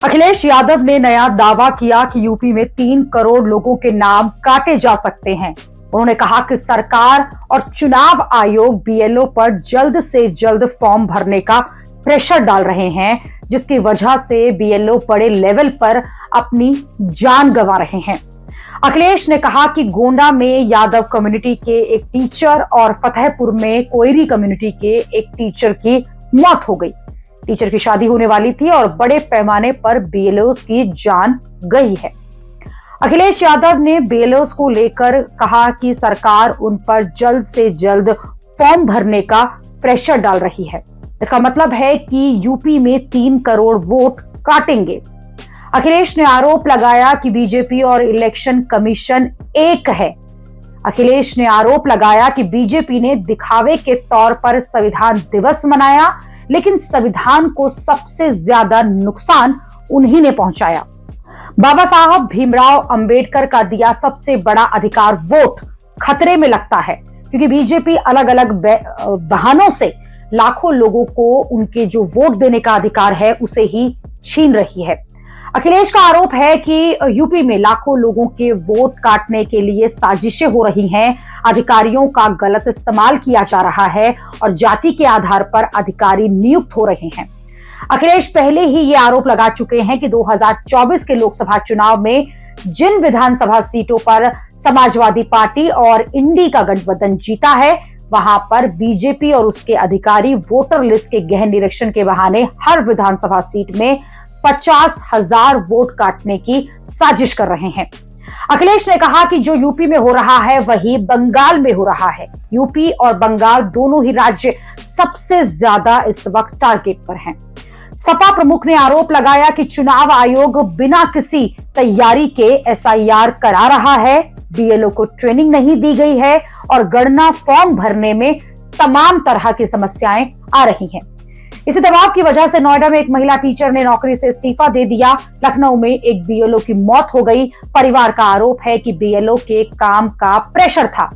अखिलेश यादव ने नया दावा किया कि यूपी में 3 करोड़ लोगों के नाम काटे जा सकते हैं। उन्होंने कहा कि सरकार और चुनाव आयोग बीएलओ पर जल्द से जल्द फॉर्म भरने का प्रेशर डाल रहे हैं, जिसकी वजह से बीएलओ बड़े लेवल पर अपनी जान गंवा रहे हैं। अखिलेश ने कहा कि गोंडा में यादव कम्युनिटी के एक टीचर और फतेहपुर में कोयरी कम्युनिटी के एक टीचर की मौत हो गई। टीचर की शादी होने वाली थी और बड़े पैमाने पर बीएलओस की जान गई है। अखिलेश यादव ने बीएलओस को लेकर कहा कि सरकार उन पर जल्द से जल्द फॉर्म भरने का प्रेशर डाल रही है। इसका मतलब है कि यूपी में 3 करोड़ वोट काटेंगे। अखिलेश ने आरोप लगाया कि बीजेपी और इलेक्शन कमीशन एक है। अखिलेश ने आरोप लगाया कि बीजेपी ने दिखावे के तौर पर संविधान दिवस मनाया, लेकिन संविधान को सबसे ज्यादा नुकसान उन्हीं ने पहुंचाया। बाबा साहब भीमराव अंबेडकर का दिया सबसे बड़ा अधिकार वोट खतरे में लगता है, क्योंकि बीजेपी अलग अलग बहानों से लाखों लोगों को उनके जो वोट देने का अधिकार है उसे ही छीन रही है। अखिलेश का आरोप है कि यूपी में लाखों लोगों के वोट काटने के लिए साजिशें हो रही हैं, अधिकारियों का गलत इस्तेमाल किया जा रहा है और जाति के आधार पर अधिकारी नियुक्त हो रहे हैं। अखिलेश पहले ही ये आरोप लगा चुके हैं कि 2024 के लोकसभा चुनाव में जिन विधानसभा सीटों पर समाजवादी पार्टी और इंडी का गठबंधन जीता है, वहां पर बीजेपी और उसके अधिकारी वोटर लिस्ट के गहन निरीक्षण के बहाने हर विधानसभा सीट में 50,000 वोट काटने की साजिश कर रहे हैं। अखिलेश ने कहा कि जो यूपी में हो रहा है वही बंगाल में हो रहा है। यूपी और बंगाल दोनों ही राज्य सबसे ज्यादा इस वक्त टारगेट पर हैं। सपा प्रमुख ने आरोप लगाया कि चुनाव आयोग बिना किसी तैयारी के एसआईआर करा रहा है, बीएलओ को ट्रेनिंग नहीं दी गई है और गणना फॉर्म भरने में तमाम तरह की समस्याएं आ रही हैं। इसी दबाव की वजह से नोएडा में एक महिला टीचर ने नौकरी से इस्तीफा दे दिया। लखनऊ में एक बीएलओ की मौत हो गई। परिवार का आरोप है कि बीएलओ के काम का प्रेशर था।